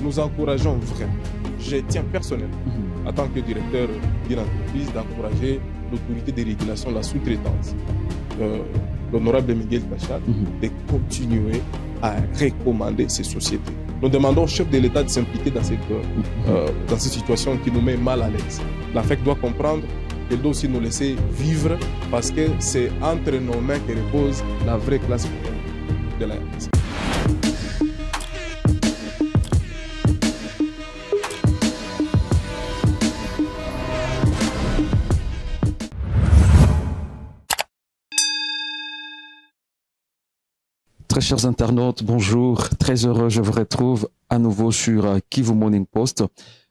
nous encourageons vraiment, je tiens personnellement, en tant que directeur d'une entreprise, d'encourager l'autorité de régulation de la sous-traitance, l'honorable Miguel Kachal, de continuer à recommander ces sociétés. Nous demandons au chef de l'État de s'impliquer dans cette situation qui nous met mal à l'aise. La FEC doit comprendre qu'elle doit aussi nous laisser vivre parce que c'est entre nos mains que repose la vraie classe de la RDC. Très chers internautes, bonjour. Très heureux, je vous retrouve à nouveau sur Kivu Morning Post.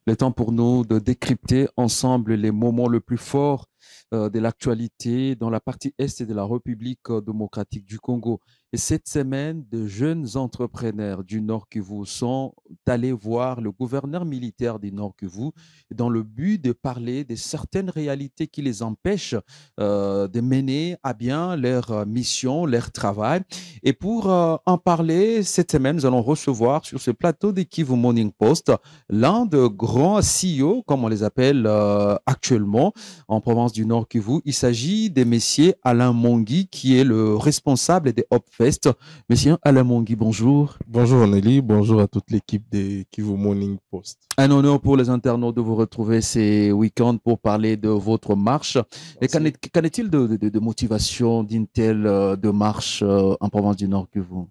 Le temps pour nous de décrypter ensemble les moments les plus forts de l'actualité dans la partie est de la République démocratique du Congo. Et cette semaine, de jeunes entrepreneurs du Nord Kivu sont allés voir le gouverneur militaire du Nord Kivu dans le but de parler de certaines réalités qui les empêchent de mener à bien leur mission, leur travail. Et pour en parler, cette semaine, nous allons recevoir sur ce plateau de Kivu Morning Post l'un de grands CEO, comme on les appelle actuellement en province du Nord Kivu. Il s'agit de messieurs Alain Mongui, qui est le responsable des Hopfest. Monsieur Alain Mongui, bonjour. Bonjour Nelly, bonjour à toute l'équipe de Kivu Morning Post. Un honneur pour les internautes de vous retrouver ces week-ends pour parler de votre marche. Merci. Et qu'en est-il de motivation d'une telle de marche en province du Nord Kivu?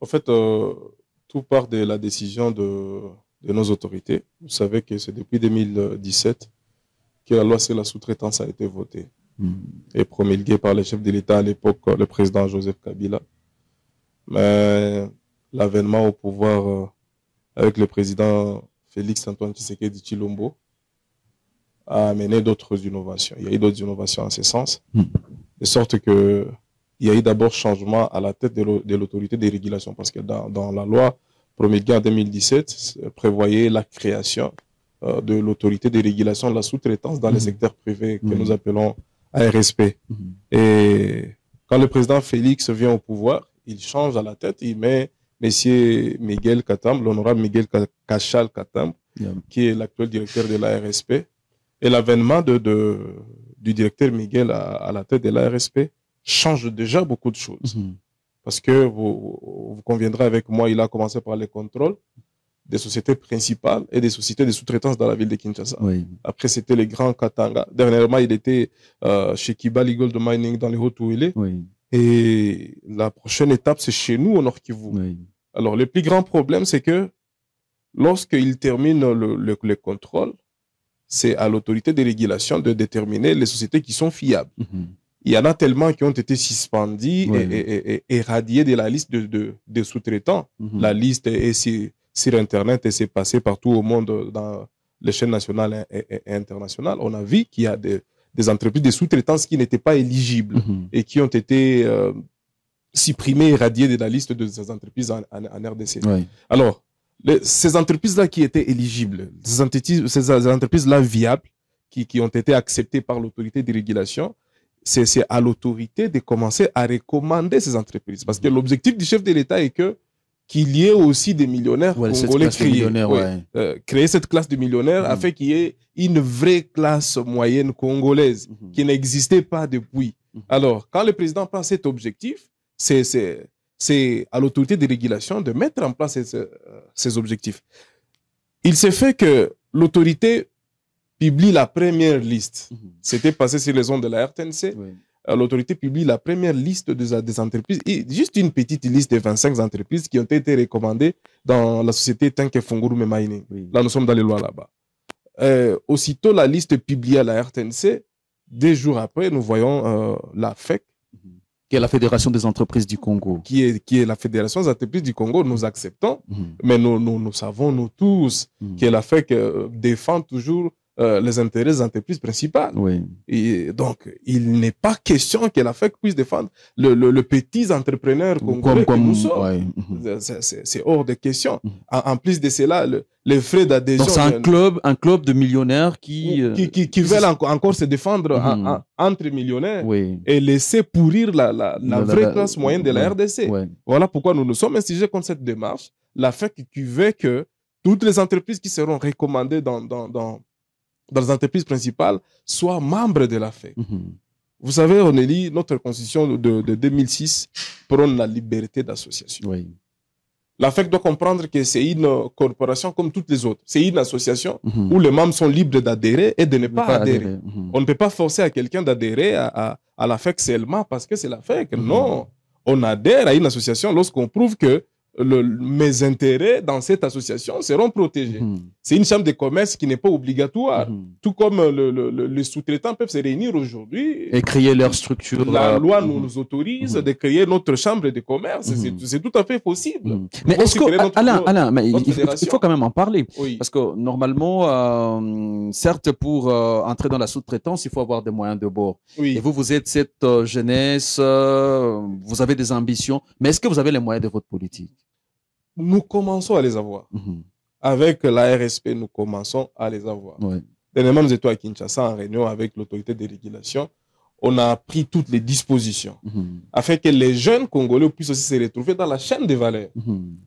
En fait, tout part de la décision de nos autorités. Vous savez que c'est depuis 2017 que la loi sur la sous-traitance a été votée et promulguée par le chef de l'État à l'époque, le président Joseph Kabila. Mais l'avènement au pouvoir avec le président Félix Antoine Tshisekedi Tshilombo a amené d'autres innovations. Il y a eu d'autres innovations en ce sens, de sorte que il y a eu d'abord changement à la tête de l'autorité de régulation, parce que dans la loi promulguée en 2017 prévoyait la création de l'autorité de régulation de la sous-traitance dans les secteurs privés que nous appelons ARSP. Et quand le président Félix vient au pouvoir, il change à la tête, il met Monsieur Miguel Katam, l'honorable Miguel Kachal Katam, qui est l'actuel directeur de l'ARSP. Et l'avènement du directeur Miguel à la tête de l'ARSP change déjà beaucoup de choses. Parce que vous conviendrez avec moi, il a commencé par les contrôles des sociétés principales et des sociétés de sous-traitance dans la ville de Kinshasa. Après, c'était les grands Katanga. Dernièrement, il était chez Kibali Gold Mining dans les Hautes-Ouélé. Et la prochaine étape, c'est chez nous, au Nord Kivu. Alors, le plus grand problème, c'est que lorsqu'il termine le contrôle, c'est à l'autorité de régulation de déterminer les sociétés qui sont fiables. Il y en a tellement qui ont été suspendus et éradiés de la liste de sous-traitants. La liste est sur Internet et c'est passé partout au monde dans les chaînes nationales et internationales. On a vu qu'il y a des entreprises de sous-traitance qui n'étaient pas éligibles et qui ont été supprimées, éradiées de la liste de ces entreprises en RDC. Alors, ces entreprises-là qui étaient éligibles, ces entreprises-là viables, qui ont été acceptées par l'autorité de régulation, c'est à l'autorité de commencer à recommander ces entreprises. Parce que l'objectif du chef de l'État est qu'il y ait aussi des millionnaires congolais créer cette classe de millionnaires afin qu'il y ait une vraie classe moyenne congolaise qui n'existait pas depuis. Alors, quand le président prend cet objectif, c'est à l'autorité de régulation de mettre en place ces objectifs. Il s'est fait que l'autorité publie la première liste. C'était passé sur les ondes de la RTNC. L'autorité publie la première liste des entreprises, et juste une petite liste de 25 entreprises qui ont été recommandées dans la société Tanke Fungurume Mining. Là, nous sommes dans les lois là-bas. Aussitôt la liste publiée à la RTNC, 2 jours après, nous voyons la FEC, qui est la Fédération des entreprises du Congo. Qui est la Fédération des entreprises du Congo, nous acceptons, mais nous savons, nous tous, que la FEC défend toujours les intérêts des entreprises principales. Et donc, il n'est pas question que la FEC puisse défendre le petit entrepreneur congolais que nous sommes. C'est hors de question. En plus de cela, les frais d'adhésion... Donc, c'est un club de millionnaires qui veulent encore se défendre entre millionnaires et laisser pourrir la vraie classe moyenne de la RDC. Voilà pourquoi nous nous sommes insurgés contre cette démarche. La FEC qui veut que toutes les entreprises qui seront recommandées dans les entreprises principales soient membres de la FEC. Vous savez, Onélie, notre constitution de 2006 prône la liberté d'association. Oui. La FEC doit comprendre que c'est une corporation comme toutes les autres. C'est une association où les membres sont libres d'adhérer et de ne pas adhérer. On ne peut pas forcer à quelqu'un d'adhérer à la FEC seulement parce que c'est la FEC. Non, on adhère à une association lorsqu'on prouve que mes intérêts dans cette association seront protégés. C'est une chambre de commerce qui n'est pas obligatoire. Tout comme les sous-traitants peuvent se réunir aujourd'hui. Et créer leur structure. La loi nous autorise de créer notre chambre de commerce. C'est tout à fait possible. Mais est-ce que, Alain, mais il faut quand même en parler. Oui. Parce que normalement, certes, pour entrer dans la sous-traitance, il faut avoir des moyens de bord. Oui. Et vous êtes cette jeunesse, vous avez des ambitions. Mais est-ce que vous avez les moyens de votre politique? Nous commençons à les avoir. Avec la RSP, nous commençons à les avoir. Dernièrement, nous étions à Kinshasa en réunion avec l'autorité de régulation. On a pris toutes les dispositions afin que les jeunes Congolais puissent aussi se retrouver dans la chaîne de valeur.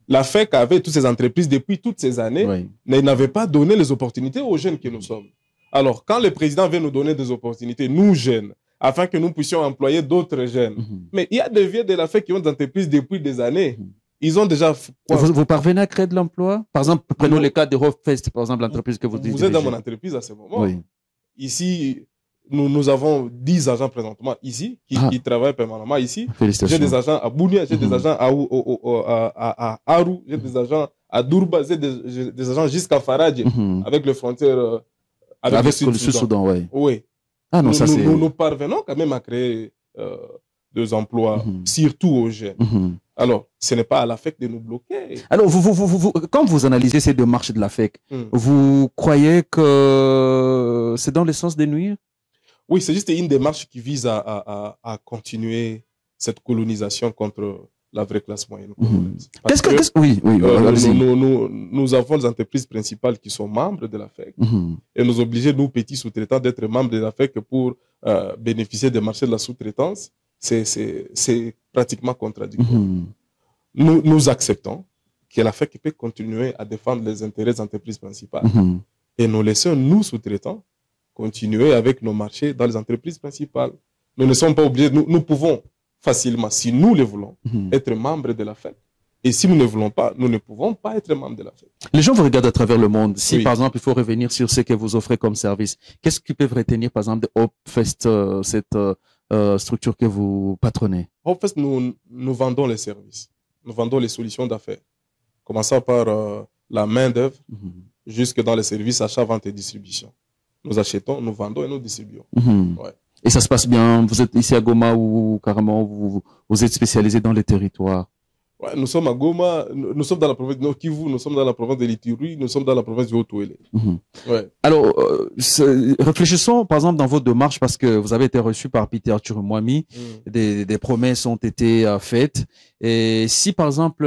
La FEC avait toutes ces entreprises depuis toutes ces années, mais il n'avait pas donné les opportunités aux jeunes que nous sommes. Alors, quand le président veut nous donner des opportunités, nous jeunes, afin que nous puissions employer d'autres jeunes, mais il y a des vieux de la FEC qui ont des entreprises depuis des années. Ils ont déjà... Vous parvenez à créer de l'emploi? Par exemple, prenons le cas de Rovfest, par exemple, l'entreprise que vous dirigez. Vous êtes dans mon entreprise à ce moment. Oui. Ici, nous avons 10 agents présentement ici, qui travaillent permanemment ici. J'ai des agents à Bounia, j'ai des agents à Aru, j'ai des agents à Durba, j'ai des agents jusqu'à Faradje, avec les frontières avec le Sud-Soudan. Oui. Ah non, nous parvenons quand même à créer des emplois, surtout aux jeunes. Alors, ce n'est pas à la FEC de nous bloquer. Alors, quand vous analysez ces démarches de la FEC, vous croyez que c'est dans le sens de nuire? Oui, c'est juste une démarche qui vise à continuer cette colonisation contre la vraie classe moyenne. Nous avons des entreprises principales qui sont membres de la FEC et nous obliger, nous, petits sous-traitants, d'être membres de la FEC pour bénéficier des marchés de la sous-traitance. C'est pratiquement contradictoire. Nous acceptons que la FEC peut continuer à défendre les intérêts des entreprises principales et nous laissons, nous, sous-traitants, continuer avec nos marchés dans les entreprises principales. Nous ne sommes pas obligés, nous pouvons facilement, si nous le voulons, être membres de la FEC. Et si nous ne voulons pas, nous ne pouvons pas être membres de la FEC. Les gens vous regardent à travers le monde. Si, par exemple, il faut revenir sur ce que vous offrez comme service, qu'est-ce qu'ils peuvent retenir, par exemple, de Hopfest, cette structure que vous patronnez? Hopfest, nous vendons les services. Nous vendons les solutions d'affaires. Commençant par la main-d'œuvre jusque dans les services achat, vente et distribution. Nous achetons, nous vendons et nous distribuons. Et ça se passe bien? Vous êtes ici à Goma ou carrément vous êtes spécialisé dans les territoires? Ouais, nous sommes à Goma, nous sommes dans la province de Nord Kivu, nous sommes dans la province de l'Ituri, nous sommes dans la province du Haut-Ouélé. Alors, réfléchissons par exemple dans votre démarche parce que vous avez été reçu par Peter Chirumwami, des promesses ont été faites. Et si par exemple,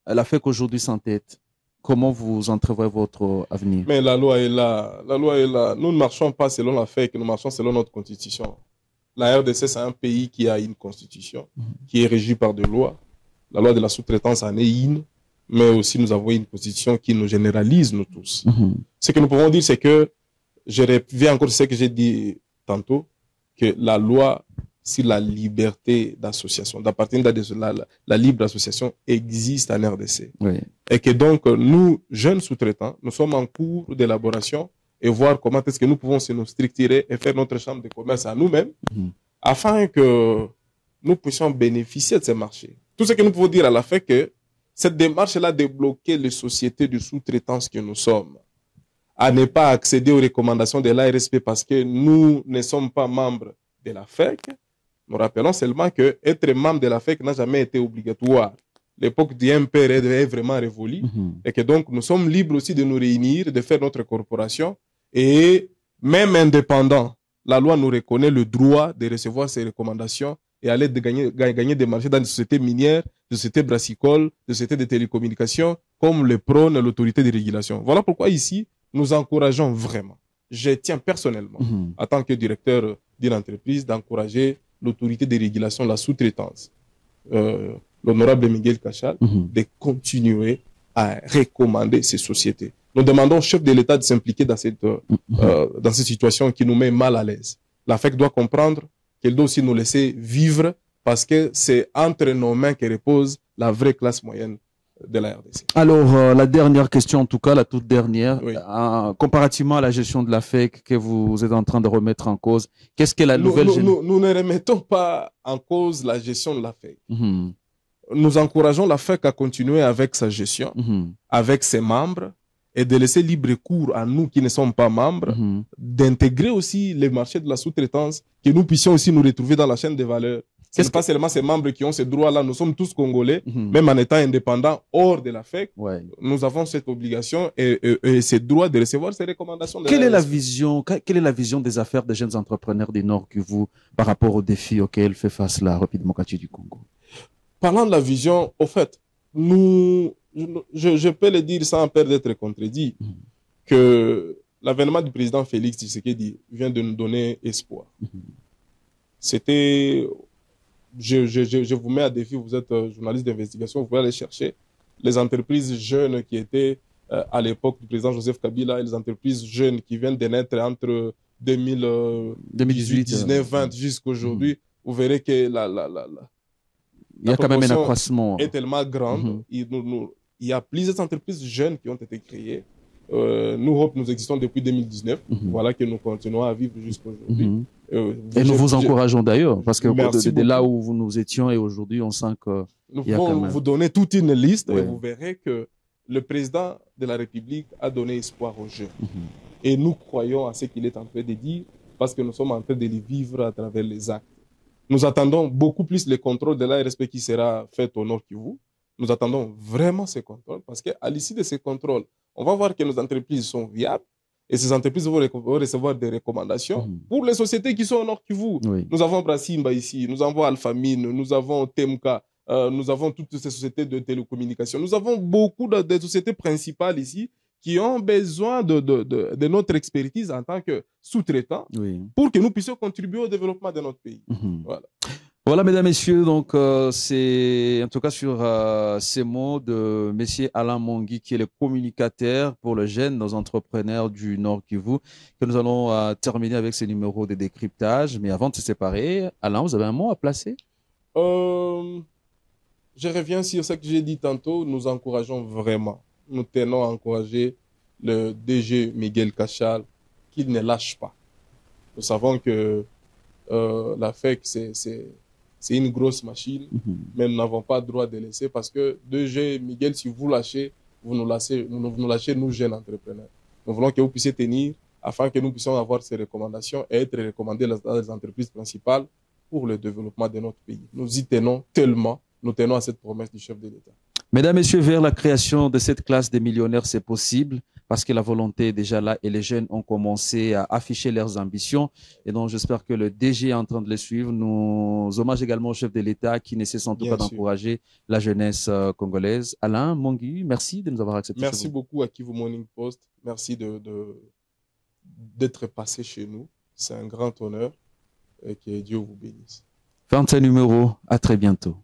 la FEC aujourd'hui s'entête, comment vous entrevoyez votre avenir? Mais la loi est là. La loi est là. Nous ne marchons pas selon la FEC, nous marchons selon notre constitution. La RDC, c'est un pays qui a une constitution, qui est régie par des lois. La loi de la sous-traitance en est une, mais aussi nous avons une constitution qui nous généralise, nous tous. Ce que nous pouvons dire, c'est que, je reviens encore ce que j'ai dit tantôt, que la loi sur la liberté d'association, d'appartenir à la libre association existe en RDC. Et que donc, nous, jeunes sous-traitants, nous sommes en cours d'élaboration et voir comment est-ce que nous pouvons nous structurer et faire notre chambre de commerce à nous-mêmes afin que nous puissions bénéficier de ces marchés. Tout ce que nous pouvons dire à la FEC, que cette démarche-là de bloquer les sociétés de sous-traitance que nous sommes, à ne pas accéder aux recommandations de l'ARSP parce que nous ne sommes pas membres de la FEC, nous rappelons seulement que être membre de la FEC n'a jamais été obligatoire. L'époque du MPR est vraiment révolue et que donc nous sommes libres aussi de nous réunir, de faire notre corporation et même indépendant, la loi nous reconnaît le droit de recevoir ces recommandations et aller gagner des marchés dans des sociétés minières, des sociétés brassicoles, des sociétés de télécommunications, comme le prône l'autorité de régulation. Voilà pourquoi ici, nous encourageons vraiment. Je tiens personnellement, en tant que directeur d'une entreprise, d'encourager l'autorité de régulation, la sous-traitance, l'honorable Miguel Cachal, de continuer à recommander ces sociétés. Nous demandons au chef de l'État de s'impliquer dans cette situation qui nous met mal à l'aise. L'AFEC doit comprendre qu'elle doit aussi nous laisser vivre parce que c'est entre nos mains que repose la vraie classe moyenne de la RDC. Alors, la dernière question, en tout cas, la toute dernière, Oui. comparativement à la gestion de la FEC que vous êtes en train de remettre en cause, qu'est-ce que la nouvelle gestion? Nous ne remettons pas en cause la gestion de la FEC. Nous encourageons la FEC à continuer avec sa gestion, avec ses membres, et de laisser libre cours à nous qui ne sommes pas membres, d'intégrer aussi les marchés de la sous-traitance, que nous puissions aussi nous retrouver dans la chaîne des valeurs. Ce n'est pas seulement ces membres qui ont ces droits-là, nous sommes tous Congolais, même en étant indépendants hors de la FEC, nous avons cette obligation et ce droit de recevoir ces recommandations. Quelle est la vision des affaires des jeunes entrepreneurs du Nord Kivu par rapport aux défis auxquels fait face la République démocratique du Congo? Parlant de la vision, au fait, je peux le dire sans peur d'être contredit, que l'avènement du président Félix Tshisekedi vient de nous donner espoir. C'était, je vous mets à défi, vous êtes journaliste d'investigation, vous pouvez aller chercher les entreprises jeunes qui étaient à l'époque du président Joseph Kabila et les entreprises jeunes qui viennent de naître entre 2018, 19, 20 jusqu'à aujourd'hui. Vous verrez que il y a quand même un accroissement. Est tellement grande. Il y a plusieurs entreprises jeunes qui ont été créées. Nous existons depuis 2019. Voilà que nous continuons à vivre jusqu'à aujourd'hui. Et nous vous encourageons d'ailleurs, parce que de là où nous étions et aujourd'hui, on sent que nous pouvons vous donner toute une liste et vous verrez que le président de la République a donné espoir aux jeunes. Et nous croyons à ce qu'il est en train de dire parce que nous sommes en train de les vivre à travers les actes. Nous attendons beaucoup plus le contrôle de l'ARSP qui sera fait au Nord Kivu. Nous attendons vraiment ces contrôles parce qu'à l'issue de ces contrôles, on va voir que nos entreprises sont viables et ces entreprises vont recevoir des recommandations pour les sociétés qui sont au Nord Kivu. Nous avons Brasimba ici, nous avons Alphamine, nous avons Temka, nous avons toutes ces sociétés de télécommunications. Nous avons beaucoup de sociétés principales ici qui ont besoin de notre expertise en tant que sous-traitants pour que nous puissions contribuer au développement de notre pays. Voilà, mesdames, messieurs, donc c'est en tout cas sur ces mots de monsieur Alain Mongui, qui est le communicateur pour le jeune, nos entrepreneurs du Nord Kivu, que nous allons terminer avec ce numéro de décryptage. Mais avant de se séparer, Alain, vous avez un mot à placer? Je reviens sur ce que j'ai dit tantôt. Nous encourageons vraiment. Nous tenons à encourager le DG Miguel Cachal qu'il ne lâche pas. Nous savons que la FEC, c'est une grosse machine, mais nous n'avons pas le droit de laisser parce que DG Miguel, si vous lâchez, vous nous lâchez, nous jeunes entrepreneurs. Nous voulons que vous puissiez tenir afin que nous puissions avoir ces recommandations et être recommandés dans les entreprises principales pour le développement de notre pays. Nous y tenons tellement, nous tenons à cette promesse du chef de l'État. Mesdames, Messieurs, vers la création de cette classe des millionnaires, c'est possible parce que la volonté est déjà là et les jeunes ont commencé à afficher leurs ambitions. Et donc, j'espère que le DG est en train de les suivre. Nous hommages également au chef de l'État qui ne cesse en tout cas d'encourager la jeunesse congolaise. Alain Mongui, merci de nous avoir accepté. Merci beaucoup à Kivu Morning Post. Merci d'être passé chez nous. C'est un grand honneur et que Dieu vous bénisse. Fin de ce numéro. À très bientôt.